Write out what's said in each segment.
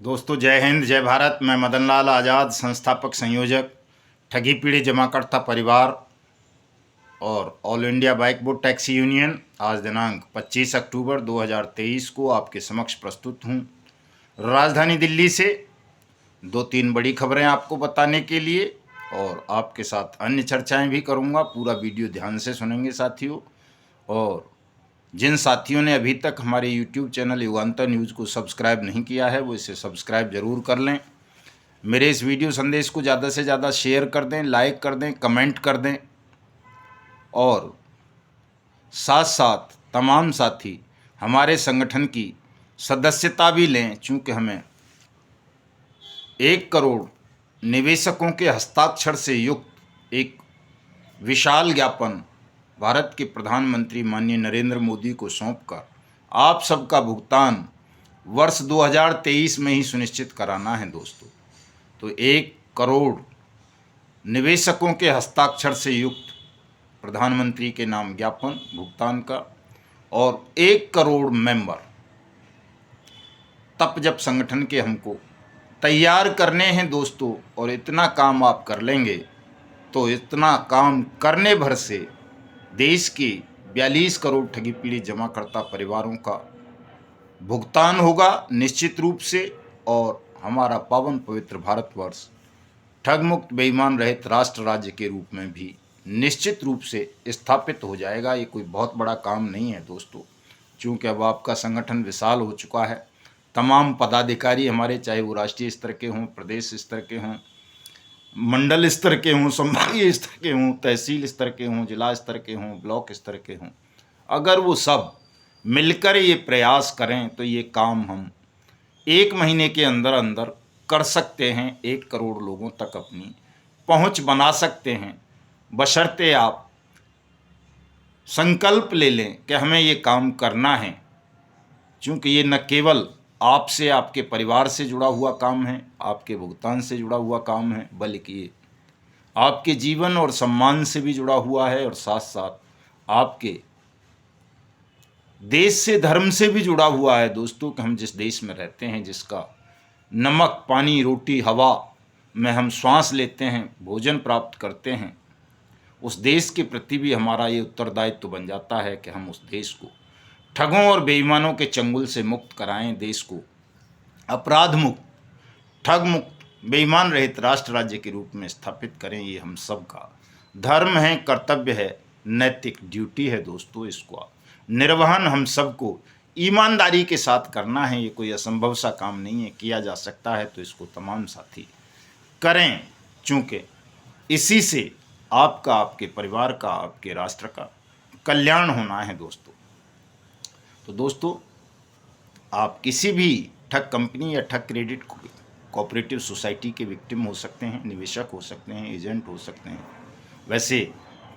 दोस्तों जय हिंद जय भारत। मैं मदन लाल आज़ाद, संस्थापक संयोजक ठगी पीड़ित जमाकर्ता परिवार और all India bike board taxi union, आज दिनांक 25 अक्टूबर 2023 को आपके समक्ष प्रस्तुत हूँ राजधानी दिल्ली से दो तीन बड़ी खबरें आपको बताने के लिए, और आपके साथ अन्य चर्चाएं भी करूंगा। पूरा वीडियो ध्यान से सुनेंगे साथियों। और जिन साथियों ने अभी तक हमारे YouTube चैनल युगांतर न्यूज़ को सब्सक्राइब नहीं किया है वो इसे सब्सक्राइब ज़रूर कर लें। मेरे इस वीडियो संदेश को ज़्यादा से ज़्यादा शेयर कर दें, लाइक कर दें, कमेंट कर दें, और साथ साथ तमाम साथी हमारे संगठन की सदस्यता भी लें, चूँकि हमें 1 करोड़ निवेशकों के हस्ताक्षर से युक्त एक विशाल ज्ञापन भारत के प्रधानमंत्री माननीय नरेंद्र मोदी को सौंपकर आप सबका भुगतान वर्ष 2023 में ही सुनिश्चित कराना है दोस्तों। तो 1 करोड़ निवेशकों के हस्ताक्षर से युक्त प्रधानमंत्री के नाम ज्ञापन भुगतान का, और 1 करोड़ मेंबर तब जब संगठन के हमको तैयार करने हैं दोस्तों। और इतना काम आप कर लेंगे तो इतना काम करने भर से देश के 42 करोड़ ठगी पीड़ित जमाकर्ता परिवारों का भुगतान होगा निश्चित रूप से, और हमारा पावन पवित्र भारतवर्ष ठग मुक्त बेईमान रहित राष्ट्र राज्य के रूप में भी निश्चित रूप से स्थापित हो जाएगा। ये कोई बहुत बड़ा काम नहीं है दोस्तों, क्योंकि अब आपका संगठन विशाल हो चुका है। तमाम पदाधिकारी हमारे, चाहे वो राष्ट्रीय स्तर के हों, प्रदेश स्तर के हों, मंडल स्तर के हों, संभागीय स्तर के हों, तहसील स्तर के हों, जिला स्तर के हों, ब्लॉक स्तर के हों, अगर वो सब मिलकर ये प्रयास करें तो ये काम हम 1 महीने के अंदर अंदर कर सकते हैं। 1 करोड़ लोगों तक अपनी पहुंच बना सकते हैं, बशर्ते आप संकल्प ले लें कि हमें ये काम करना है। क्योंकि ये न केवल आपसे, आपके परिवार से जुड़ा हुआ काम है, आपके भुगतान से जुड़ा हुआ काम है, बल्कि ये आपके जीवन और सम्मान से भी जुड़ा हुआ है, और साथ साथ आपके देश से, धर्म से भी जुड़ा हुआ है दोस्तों। कि हम जिस देश में रहते हैं, जिसका नमक पानी रोटी हवा में हम श्वास लेते हैं, भोजन प्राप्त करते हैं, उस देश के प्रति भी हमारा ये उत्तरदायित्व बन जाता है कि हम उस देश को ठगों और बेईमानों के चंगुल से मुक्त कराएं, देश को अपराध मुक्त, ठग मुक्त, बेईमान रहित राष्ट्र राज्य के रूप में स्थापित करें। ये हम सब का धर्म है, कर्तव्य है, नैतिक ड्यूटी है दोस्तों। इसको निर्वहन हम सबको ईमानदारी के साथ करना है। ये कोई असंभव सा काम नहीं है, किया जा सकता है, तो इसको तमाम साथी करें, चूँकि इसी से आपका, आपके परिवार का, आपके राष्ट्र का कल्याण होना है दोस्तों। तो दोस्तों, आप किसी भी ठग कंपनी या ठग क्रेडिट कोऑपरेटिव सोसाइटी के विक्टिम हो सकते हैं, निवेशक हो सकते हैं, एजेंट हो सकते हैं। वैसे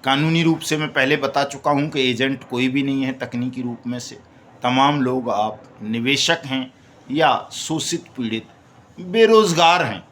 कानूनी रूप से मैं पहले बता चुका हूं कि एजेंट कोई भी नहीं है तकनीकी रूप में से। तमाम लोग आप निवेशक हैं या शोषित पीड़ित बेरोजगार हैं,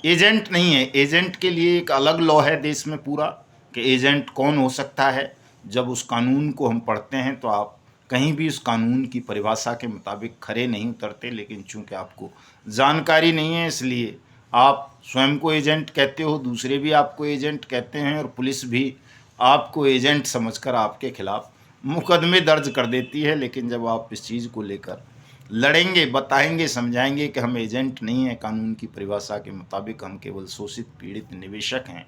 एजेंट नहीं है। एजेंट के लिए एक अलग लॉ है देश में पूरा, कि एजेंट कौन हो सकता है। जब उस कानून को हम पढ़ते हैं तो आप कहीं भी उस कानून की परिभाषा के मुताबिक खरे नहीं उतरते, लेकिन चूंकि आपको जानकारी नहीं है इसलिए आप स्वयं को एजेंट कहते हो, दूसरे भी आपको एजेंट कहते हैं, और पुलिस भी आपको एजेंट समझकर आपके खिलाफ मुकदमे दर्ज कर देती है। लेकिन जब आप इस चीज़ को लेकर लड़ेंगे, बताएंगे, समझाएंगे कि हम एजेंट नहीं हैं, कानून की परिभाषा के मुताबिक हम केवल शोषित पीड़ित निवेशक हैं,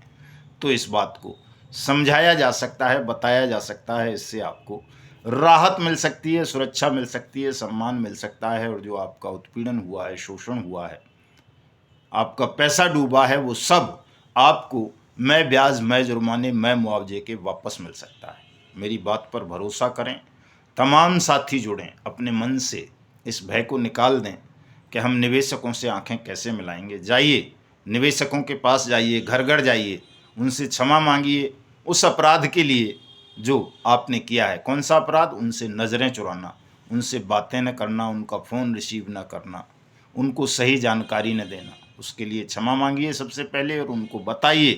तो इस बात को समझाया जा सकता है, बताया जा सकता है। इससे आपको राहत मिल सकती है, सुरक्षा मिल सकती है, सम्मान मिल सकता है, और जो आपका उत्पीड़न हुआ है, शोषण हुआ है, आपका पैसा डूबा है, वो सब आपको मैं ब्याज, मैं जुर्माने, मैं मुआवजे के वापस मिल सकता है। मेरी बात पर भरोसा करें, तमाम साथी जुड़ें, अपने मन से इस भय को निकाल दें कि हम निवेशकों से आंखें कैसे मिलाएंगे। जाइए, निवेशकों के पास जाइए, घर घर जाइए, उनसे क्षमा मांगिए उस अपराध के लिए जो आपने किया है। कौन सा अपराध? उनसे नज़रें चुराना, उनसे बातें न करना, उनका फ़ोन रिसीव न करना, उनको सही जानकारी न देना। उसके लिए क्षमा मांगिए सबसे पहले, और उनको बताइए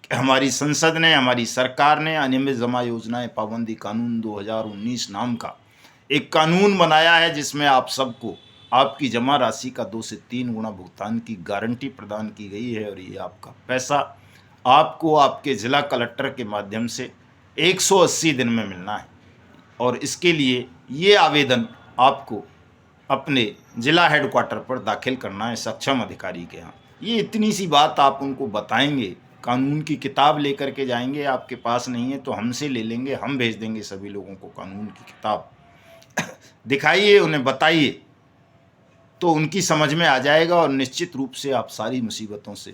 कि हमारी संसद ने, हमारी सरकार ने अनियमित जमा योजनाएं पाबंदी कानून 2019 नाम का एक कानून बनाया है, जिसमें आप सबको आपकी जमा राशि का 2 से 3 गुना भुगतान की गारंटी प्रदान की गई है और ये आपका पैसा आपको आपके ज़िला कलेक्टर के माध्यम से 180 दिन में मिलना है। और इसके लिए ये आवेदन आपको अपने ज़िला हेडक्वार्टर पर दाखिल करना है सक्षम अधिकारी के यहाँ। ये इतनी सी बात आप उनको बताएंगे, कानून की किताब लेकर के जाएंगे, आपके पास नहीं है तो हमसे ले लेंगे, हम भेज देंगे सभी लोगों को कानून की किताब। दिखाइए, उन्हें बताइए, तो उनकी समझ में आ जाएगा और निश्चित रूप से आप सारी मुसीबतों से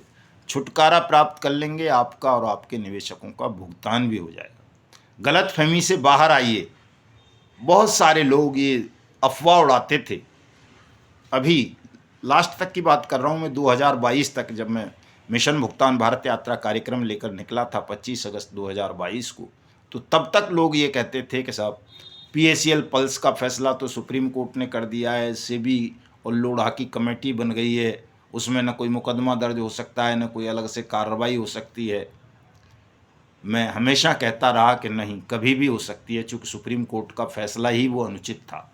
छुटकारा प्राप्त कर लेंगे। आपका और आपके निवेशकों का भुगतान भी हो जाएगा। गलतफहमी से बाहर आइए। बहुत सारे लोग ये अफवाह उड़ाते थे। अभी लास्ट तक की बात कर रहा हूँ मैं, 2022 तक, जब मैं मिशन भुगतान भारत यात्रा कार्यक्रम लेकर निकला था 25 अगस्त 2022 को, तो तब तक लोग ये कहते थे कि साहब PACL पल्स का फैसला तो सुप्रीम कोर्ट ने कर दिया है, सेबी और लोढ़ा की कमेटी बन गई है, उसमें न कोई मुकदमा दर्ज हो सकता है, न कोई अलग से कार्रवाई हो सकती है। मैं हमेशा कहता रहा कि नहीं, कभी भी हो सकती है, चूँकि सुप्रीम कोर्ट का फैसला ही वो अनुचित था।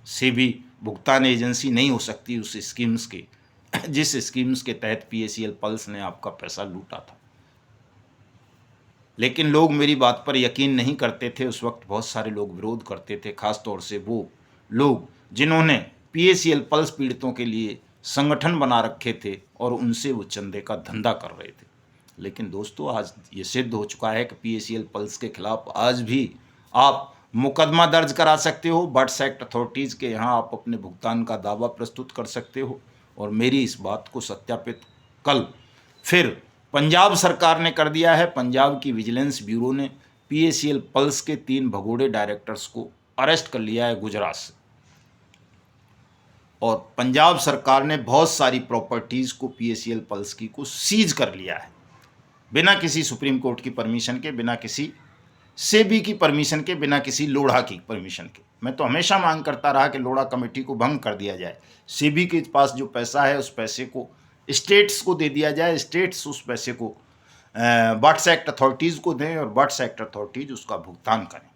सेबी भुगतान एजेंसी नहीं हो सकती उस स्कीम्स के जिस स्कीम्स के तहत PACL पल्स ने आपका पैसा लूटा था। लेकिन लोग मेरी बात पर यकीन नहीं करते थे। उस वक्त बहुत सारे लोग विरोध करते थे, खास तौर से वो लोग जिन्होंने PACL पल्स पीड़ितों के लिए संगठन बना रखे थे और उनसे वो चंदे का धंधा कर रहे थे। लेकिन दोस्तों, आज ये सिद्ध हो चुका है कि PACL पल्स के खिलाफ आज भी आप मुकदमा दर्ज करा सकते हो। बर्ड्स एक्ट अथॉरिटीज़ के यहाँ आप अपने भुगतान का दावा प्रस्तुत कर सकते हो। और मेरी इस बात को सत्यापित कल फिर पंजाब सरकार ने कर दिया है। पंजाब की विजिलेंस ब्यूरो ने PACL पल्स के 3 भगोड़े डायरेक्टर्स को अरेस्ट कर लिया है गुजरात से। और पंजाब सरकार ने बहुत सारी प्रॉपर्टीज़ को PACL पल्स की को सीज कर लिया है, बिना किसी सुप्रीम कोर्ट की परमिशन के, बिना किसी सेबी की परमिशन के, बिना किसी लोढ़ा की परमिशन के। मैं तो हमेशा मांग करता रहा कि लोढ़ा कमेटी को भंग कर दिया जाए। सेबी के पास जो पैसा है उस पैसे को स्टेट्स को दे दिया जाए, स्टेट्स उस पैसे को बर्ड्स एक्ट अथॉरिटीज़ को दें और बर्ड्स एक्ट अथॉरिटीज़ उसका भुगतान करें।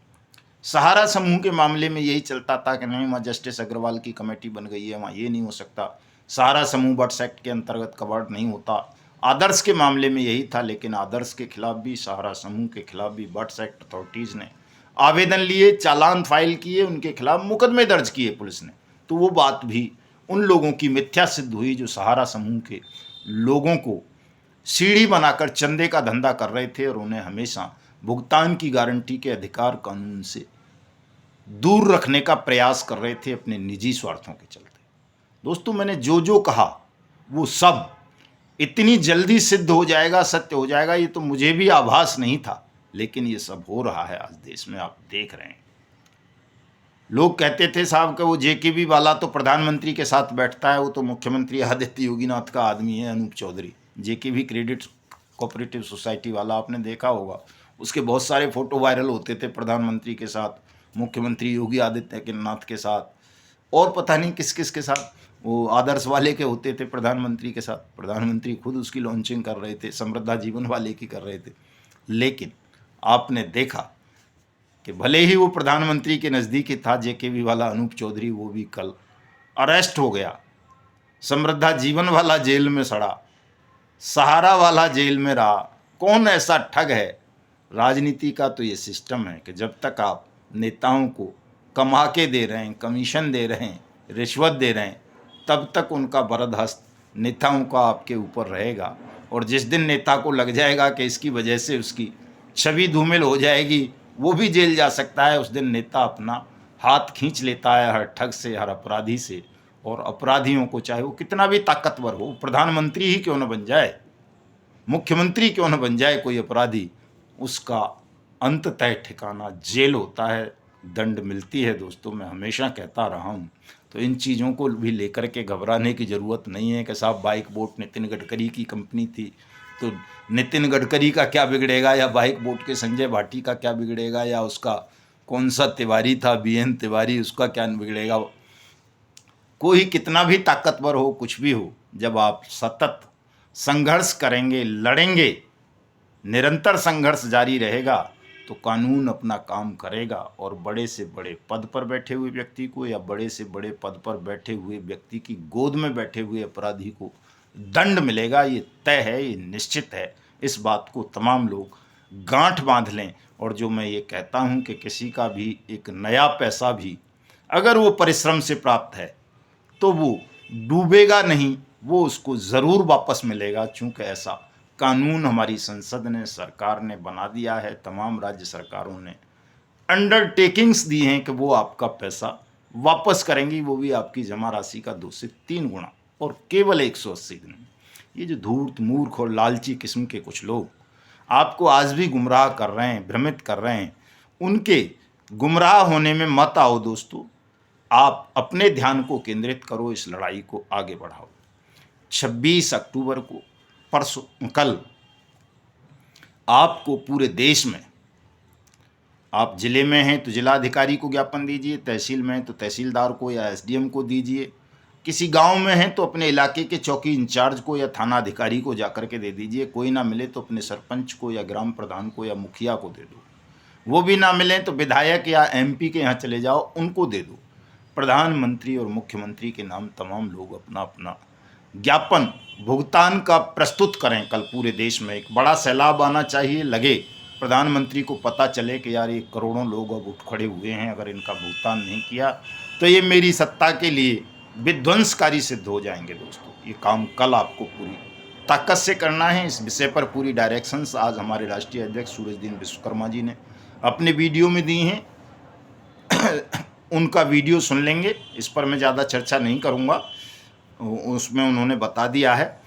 सहारा समूह के मामले में यही चलता था कि नहीं, वहाँ जस्टिस अग्रवाल की कमेटी बन गई है, वहाँ ये नहीं हो सकता, सहारा समूह बर्ड्स एक्ट के अंतर्गत कवर्ड नहीं होता। आदर्श के मामले में यही था, लेकिन आदर्श के खिलाफ भी, सहारा समूह के खिलाफ भी बर्ड्स एक्ट अथॉरिटीज़ ने आवेदन लिए, चालान फाइल किए, उनके खिलाफ मुकदमे दर्ज किए पुलिस ने। तो वो बात भी उन लोगों की मिथ्या सिद्ध हुई जो सहारा समूह के लोगों को सीढ़ी बनाकर चंदे का धंधा कर रहे थे और उन्हें हमेशा भुगतान की गारंटी के अधिकार कानून से दूर रखने का प्रयास कर रहे थे अपने निजी स्वार्थों के चलते। दोस्तों, मैंने जो जो कहा वो सब इतनी जल्दी सिद्ध हो जाएगा, सत्य हो जाएगा, ये तो मुझे भी आभास नहीं था, लेकिन ये सब हो रहा है आज देश में, आप देख रहे हैं। लोग कहते थे साहब कि वो JKB वाला तो प्रधानमंत्री के साथ बैठता है, वो तो मुख्यमंत्री आदित्य योगीनाथ का आदमी है, Anup Chaudhary. JKB credit cooperative society वाला आपने देखा होगा, उसके बहुत सारे फोटो वायरल होते थे प्रधानमंत्री के साथ, मुख्यमंत्री योगी आदित्यनाथ के साथ, और पता नहीं किस किस के साथ। वो आदर्श वाले के होते थे प्रधानमंत्री के साथ, प्रधानमंत्री खुद उसकी लॉन्चिंग कर रहे थे, समृद्धा जीवन वाले की कर रहे थे। लेकिन आपने देखा कि भले ही वो प्रधानमंत्री के नज़दीक ही था JKB वाला अनूप चौधरी, वो भी कल अरेस्ट हो गया। समृद्धा जीवन वाला जेल में सड़ा, सहारा वाला जेल में रहा। कौन ऐसा ठग है? राजनीति का तो ये सिस्टम है कि जब तक आप नेताओं को कमा के दे रहे हैं, कमीशन दे रहे हैं, रिश्वत दे रहे हैं, तब तक उनका बरदहस्त नेताओं का आपके ऊपर रहेगा। और जिस दिन नेता को लग जाएगा कि इसकी वजह से उसकी छवि धूमिल हो जाएगी, वो भी जेल जा सकता है, उस दिन नेता अपना हाथ खींच लेता है हर ठग से, हर अपराधी से। और अपराधियों को, चाहे वो कितना भी ताकतवर हो, प्रधानमंत्री ही क्यों न बन जाए, मुख्यमंत्री क्यों न बन जाए कोई अपराधी, उसका अंत तय ठिकाना जेल होता है, दंड मिलती है। दोस्तों, मैं हमेशा कहता रहा हूँ, तो इन चीज़ों को भी लेकर के घबराने की ज़रूरत नहीं है कि साहब बाइक बोट नितिन गडकरी की कंपनी थी, तो नितिन गडकरी का क्या बिगड़ेगा, या बाइक बोट के संजय भाटी का क्या बिगड़ेगा, या उसका कौन सा तिवारी था, BN तिवारी, उसका क्या बिगड़ेगा। कोई कितना भी ताकतवर हो, कुछ भी हो, जब आप सतत संघर्ष करेंगे, लड़ेंगे, निरंतर संघर्ष जारी रहेगा, तो कानून अपना काम करेगा और बड़े से बड़े पद पर बैठे हुए व्यक्ति को या बड़े से बड़े पद पर बैठे हुए व्यक्ति की गोद में बैठे हुए अपराधी को दंड मिलेगा। ये तय है, ये निश्चित है। इस बात को तमाम लोग गांठ बांध लें। और जो मैं ये कहता हूँ कि किसी का भी एक नया पैसा भी अगर वो परिश्रम से प्राप्त है तो वो डूबेगा नहीं, वो उसको ज़रूर वापस मिलेगा। चूँकि ऐसा कानून हमारी संसद ने, सरकार ने बना दिया है। तमाम राज्य सरकारों ने अंडरटेकिंग्स दी हैं कि वो आपका पैसा वापस करेंगी, वो भी आपकी जमा राशि का 2 से 3 गुना, और केवल 180 दिन में। ये जो धूर्त, मूर्ख और लालची किस्म के कुछ लोग आपको आज भी गुमराह कर रहे हैं, भ्रमित कर रहे हैं, उनके गुमराह होने में मत आओ दोस्तों। आप अपने ध्यान को केंद्रित करो, इस लड़ाई को आगे बढ़ाओ। 26 अक्टूबर को, परसों, कल आपको पूरे देश में, आप जिले में हैं तो जिलाधिकारी को ज्ञापन दीजिए, तहसील में हैं तो तहसीलदार को या एसडीएम को दीजिए, किसी गांव में हैं तो अपने इलाके के चौकी इंचार्ज को या थाना अधिकारी को जाकर के दे दीजिए। कोई ना मिले तो अपने सरपंच को या ग्राम प्रधान को या मुखिया को दे दो। वो भी ना मिले तो विधायक या एमपी के यहाँ चले जाओ, उनको दे दो। प्रधानमंत्री और मुख्यमंत्री के नाम तमाम लोग अपना अपना ज्ञापन भुगतान का प्रस्तुत करें। कल पूरे देश में एक बड़ा सैलाब आना चाहिए, लगे प्रधानमंत्री को पता चले कि यार ये करोड़ों लोग अब उठ खड़े हुए हैं, अगर इनका भुगतान नहीं किया तो ये मेरी सत्ता के लिए विध्वंसकारी सिद्ध हो जाएंगे। दोस्तों, ये काम कल आपको पूरी ताकत से करना है। इस विषय पर पूरी डायरेक्शंस आज हमारे राष्ट्रीय अध्यक्ष सूरजदीन विश्वकर्मा जी ने अपने वीडियो में दी हैं। उनका वीडियो सुन लेंगे, इस पर मैं ज़्यादा चर्चा नहीं करूँगा, उसमें उन्होंने बता दिया है।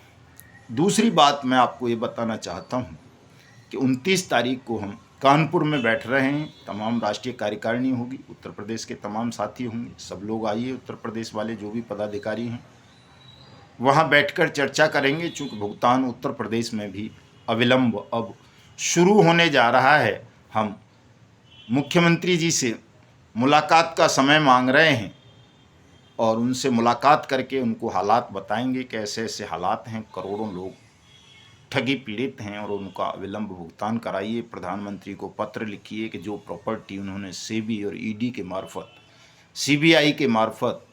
दूसरी बात मैं आपको ये बताना चाहता हूँ कि 29 तारीख को हम कानपुर में बैठ रहे हैं। तमाम राष्ट्रीय कार्यकारिणी होगी, उत्तर प्रदेश के तमाम साथी होंगे, सब लोग आइए, उत्तर प्रदेश वाले जो भी पदाधिकारी हैं वहाँ बैठकर चर्चा करेंगे। चूँकि भुगतान उत्तर प्रदेश में भी अविलंब अब शुरू होने जा रहा है। हम मुख्यमंत्री जी से मुलाकात का समय मांग रहे हैं और उनसे मुलाकात करके उनको हालात बताएंगे कि ऐसे ऐसे हालात हैं, करोड़ों लोग ठगी पीड़ित हैं और उनका विलंब भुगतान कराइए। प्रधानमंत्री को पत्र लिखिए कि जो प्रॉपर्टी उन्होंने सेबी और ईडी के मार्फत, सीबीआई के मार्फत,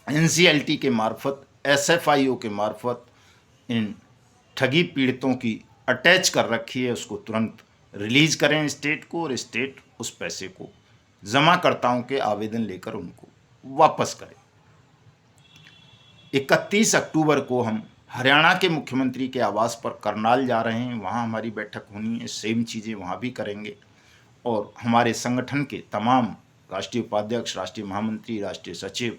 एनसीएलटी के मार्फत, एसएफआईओ के मार्फत इन ठगी पीड़ितों की अटैच कर रखी है, उसको तुरंत रिलीज करें स्टेट को, और स्टेट उस पैसे को जमाकर्ताओं के आवेदन लेकर उनको वापस करें। 31 अक्टूबर को हम हरियाणा के मुख्यमंत्री के आवास पर करनाल जा रहे हैं, वहाँ हमारी बैठक होनी है। सेम चीज़ें वहाँ भी करेंगे और हमारे संगठन के तमाम राष्ट्रीय उपाध्यक्ष, राष्ट्रीय महामंत्री, राष्ट्रीय सचिव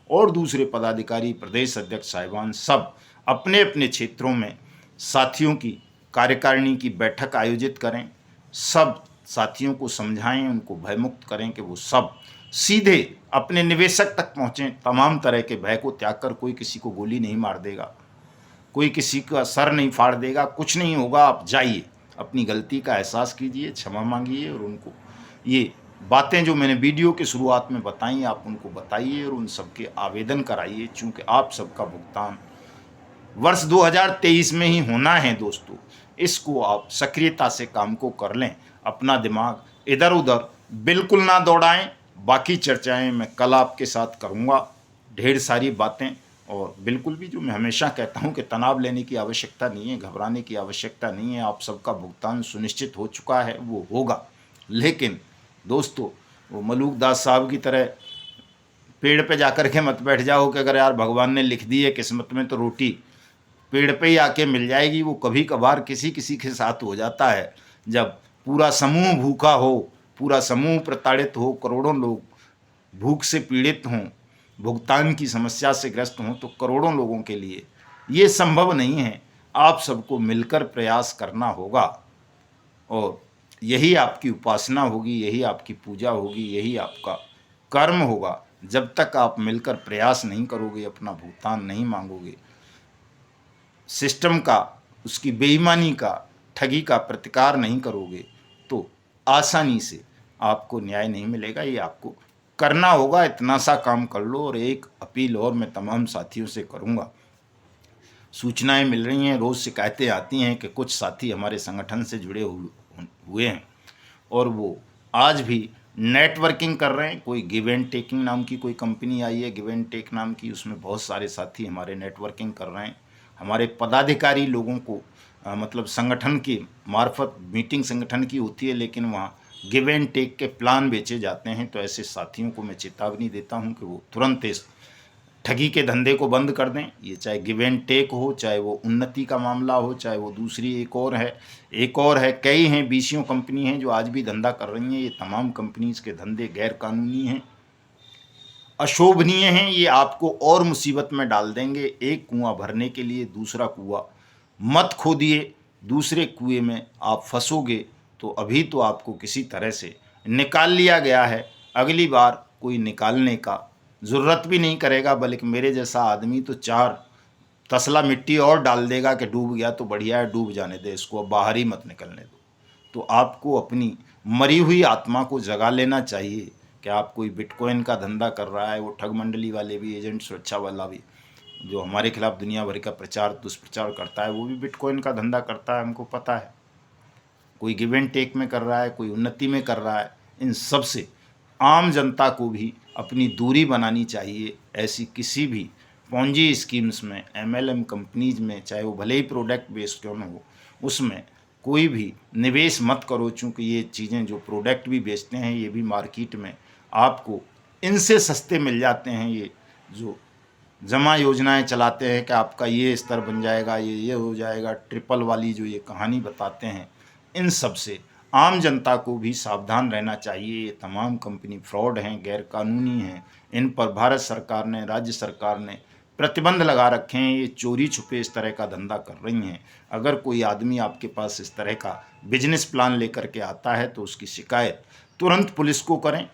और दूसरे पदाधिकारी, प्रदेश अध्यक्ष साहिबान सब अपने अपने क्षेत्रों में साथियों की कार्यकारिणी की बैठक आयोजित करें। सब साथियों को समझाएं, उनको भयमुक्त करें कि वो सब सीधे अपने निवेशक तक पहुँचें। तमाम तरह के भय को त्याग कर, कोई किसी को गोली नहीं मार देगा, कोई किसी का सर नहीं फाड़ देगा, कुछ नहीं होगा। आप जाइए, अपनी गलती का एहसास कीजिए, क्षमा मांगिए और उनको ये बातें जो मैंने वीडियो के शुरुआत में बताई आप उनको बताइए और उन सब के आवेदन कराइए। चूँकि आप सबका भुगतान वर्ष 2023 में ही होना है दोस्तों, इसको आप सक्रियता से काम को कर लें। अपना दिमाग इधर उधर बिल्कुल ना दौड़ाएं। बाकी चर्चाएं मैं कल आपके साथ करूंगा, ढेर सारी बातें। और बिल्कुल भी जो मैं हमेशा कहता हूं कि तनाव लेने की आवश्यकता नहीं है, घबराने की आवश्यकता नहीं है। आप सबका भुगतान सुनिश्चित हो चुका है, वो होगा। लेकिन दोस्तों, वो मलूक दास साहब की तरह पेड़ पे जाकर के मत बैठ जाओ कि अगर यार भगवान ने लिख दी है किस्मत में तो रोटी पेड़ पे ही आके मिल जाएगी। वो कभी कभार किसी किसी के साथ हो जाता है, जब पूरा समूह भूखा हो, पूरा समूह प्रताड़ित हो, करोड़ों लोग भूख से पीड़ित हों, भुगतान की समस्या से ग्रस्त हों, तो करोड़ों लोगों के लिए ये संभव नहीं है। आप सबको मिलकर प्रयास करना होगा और यही आपकी उपासना होगी, यही आपकी पूजा होगी, यही आपका कर्म होगा। जब तक आप मिलकर प्रयास नहीं करोगे, अपना भुगतान नहीं मांगोगे, सिस्टम का, उसकी बेईमानी का, ठगी का प्रतिकार नहीं करोगे, तो आसानी से आपको न्याय नहीं मिलेगा। ये आपको करना होगा। इतना सा काम कर लो। और एक अपील और मैं तमाम साथियों से करूँगा, सूचनाएं मिल रही हैं, रोज़ शिकायतें आती हैं कि कुछ साथी हमारे संगठन से जुड़े हुए हैं, और वो आज भी नेटवर्किंग कर रहे हैं। कोई गिव एंड टेकिंग नाम की कोई कंपनी आई है, गिव एंड टेक नाम की, उसमें बहुत सारे साथी हमारे नेटवर्किंग कर रहे हैं। हमारे पदाधिकारी लोगों को मतलब संगठन की मार्फत मीटिंग संगठन की होती है, लेकिन वहाँ गिव एंड टेक के प्लान बेचे जाते हैं। तो ऐसे साथियों को मैं चेतावनी देता हूँ कि वो तुरंत इस ठगी के धंधे को बंद कर दें। ये चाहे गिव एंड टेक हो, चाहे वो उन्नति का मामला हो, चाहे वो दूसरी एक और है, कई हैं, बीसियों कंपनी हैं जो आज भी धंधा कर रही हैं। ये तमाम कंपनीज के धंधे गैर कानूनी हैं, अशोभनीय हैं। ये आपको और मुसीबत में डाल देंगे। एक कुआं भरने के लिए दूसरा कुआं मत खोदिए, दूसरे कुएं में आप फंसोगे तो अभी तो आपको किसी तरह से निकाल लिया गया है, अगली बार कोई निकालने का ज़रूरत भी नहीं करेगा। बल्कि मेरे जैसा आदमी तो 4 तसला मिट्टी और डाल देगा कि डूब गया तो बढ़िया है, डूब जाने दे इसको, अब बाहर ही मत निकलने दो। तो आपको अपनी मरी हुई आत्मा को जगा लेना चाहिए कि आप कोई बिटकॉइन का धंधा कर रहा है। वो ठग मंडली वाले भी, एजेंट सुरक्षा वाला भी, जो हमारे खिलाफ दुनिया भर का प्रचार दुष्प्रचार करता है, वो भी बिटकॉइन का धंधा करता है, हमको पता है। कोई गिव एंड टेक में कर रहा है, कोई उन्नति में कर रहा है। इन सब से आम जनता को भी अपनी दूरी बनानी चाहिए। ऐसी किसी भी पॉन्जी स्कीम्स में, एमएलएम कंपनीज में, चाहे वो भले ही प्रोडक्ट बेस्ड क्यों न हो, उसमें कोई भी निवेश मत करो। चूँकि ये चीज़ें जो प्रोडक्ट भी बेचते हैं, ये भी मार्केट में आपको इनसे सस्ते मिल जाते हैं। ये जो जमा योजनाएं चलाते हैं कि आपका ये स्तर बन जाएगा, ये हो जाएगा, ट्रिपल वाली जो ये कहानी बताते हैं, इन सब से आम जनता को भी सावधान रहना चाहिए। ये तमाम कंपनी फ्रॉड हैं, गैर कानूनी हैं। इन पर भारत सरकार ने, राज्य सरकार ने प्रतिबंध लगा रखे हैं। ये चोरी छुपे इस तरह का धंधा कर रही हैं। अगर कोई आदमी आपके पास इस तरह का बिजनेस प्लान लेकर के आता है तो उसकी शिकायत तुरंत पुलिस को करें,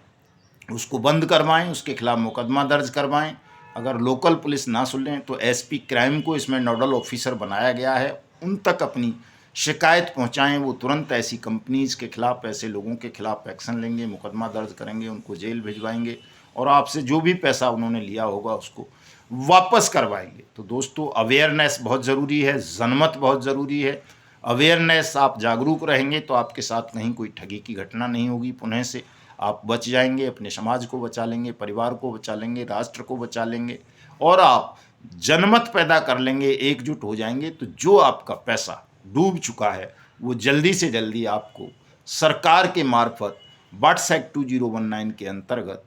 उसको बंद करवाएं, उसके खिलाफ मुकदमा दर्ज करवाएं। अगर लोकल पुलिस ना सुन लें तो एसपी क्राइम को इसमें नोडल ऑफिसर बनाया गया है, उन तक अपनी शिकायत पहुंचाएं। वो तुरंत ऐसी कंपनीज के खिलाफ, ऐसे लोगों के खिलाफ एक्शन लेंगे, मुकदमा दर्ज करेंगे, उनको जेल भिजवाएंगे और आपसे जो भी पैसा उन्होंने लिया होगा उसको वापस करवाएंगे। तो दोस्तों, अवेयरनेस बहुत ज़रूरी है, जनमत बहुत ज़रूरी है। अवेयरनेस, आप जागरूक रहेंगे तो आपके साथ कहीं कोई ठगी की घटना नहीं होगी। पुनः से आप बच जाएंगे, अपने समाज को बचा लेंगे, परिवार को बचा लेंगे, राष्ट्र को बचा लेंगे और आप जनमत पैदा कर लेंगे, एकजुट हो जाएंगे। तो जो आपका पैसा डूब चुका है वो जल्दी से जल्दी आपको सरकार के मार्फत वाट्स एक्ट 2019 के अंतर्गत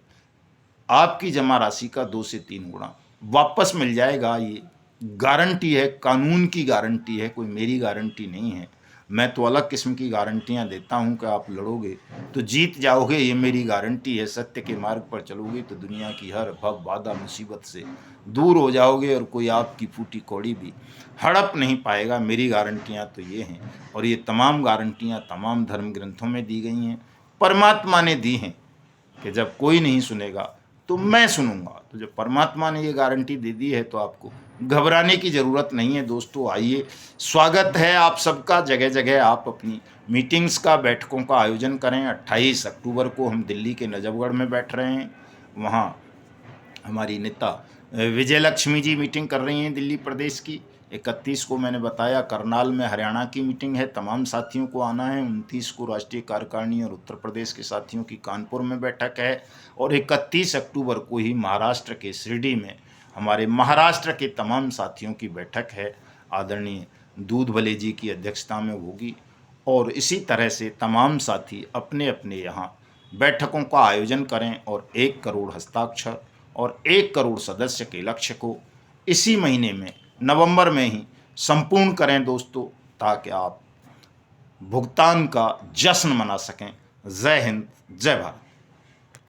आपकी जमा राशि का 2 से 3 गुना वापस मिल जाएगा। ये गारंटी है, कानून की गारंटी है, कोई मेरी गारंटी नहीं है। मैं तो अलग किस्म की गारंटियां देता हूं कि आप लड़ोगे तो जीत जाओगे, ये मेरी गारंटी है। सत्य के मार्ग पर चलोगे तो दुनिया की हर भव बाधा मुसीबत से दूर हो जाओगे और कोई आपकी फूटी कौड़ी भी हड़प नहीं पाएगा। मेरी गारंटियां तो ये हैं और ये तमाम गारंटियां तमाम धर्म ग्रंथों में दी गई हैं, परमात्मा ने दी हैं कि जब कोई नहीं सुनेगा तो मैं सुनूंगा। तो जब परमात्मा ने ये गारंटी दे दी है तो आपको घबराने की ज़रूरत नहीं है। दोस्तों आइए, स्वागत है आप सबका। जगह जगह आप अपनी मीटिंग्स का, बैठकों का आयोजन करें। 28 अक्टूबर को हम दिल्ली के नजफगढ़ में बैठ रहे हैं। वहाँ हमारी नेता विजय लक्ष्मी जी मीटिंग कर रही हैं दिल्ली प्रदेश की। 31 को मैंने बताया करनाल में हरियाणा की मीटिंग है, तमाम साथियों को आना है। 29 को राष्ट्रीय कार्यकारिणी और उत्तर प्रदेश के साथियों की कानपुर में बैठक है और 31 अक्टूबर को ही महाराष्ट्र के शिरडी में हमारे महाराष्ट्र के तमाम साथियों की बैठक है। आदरणीय दूधभले जी की अध्यक्षता में होगी और इसी तरह से तमाम साथी अपने अपने यहाँ बैठकों का आयोजन करें और 1 करोड़ हस्ताक्षर और 1 करोड़ सदस्य के लक्ष्य को इसी महीने में, नवंबर में ही संपूर्ण करें दोस्तों, ताकि आप भुगतान का जश्न मना सकें। जय हिंद, जय भारत।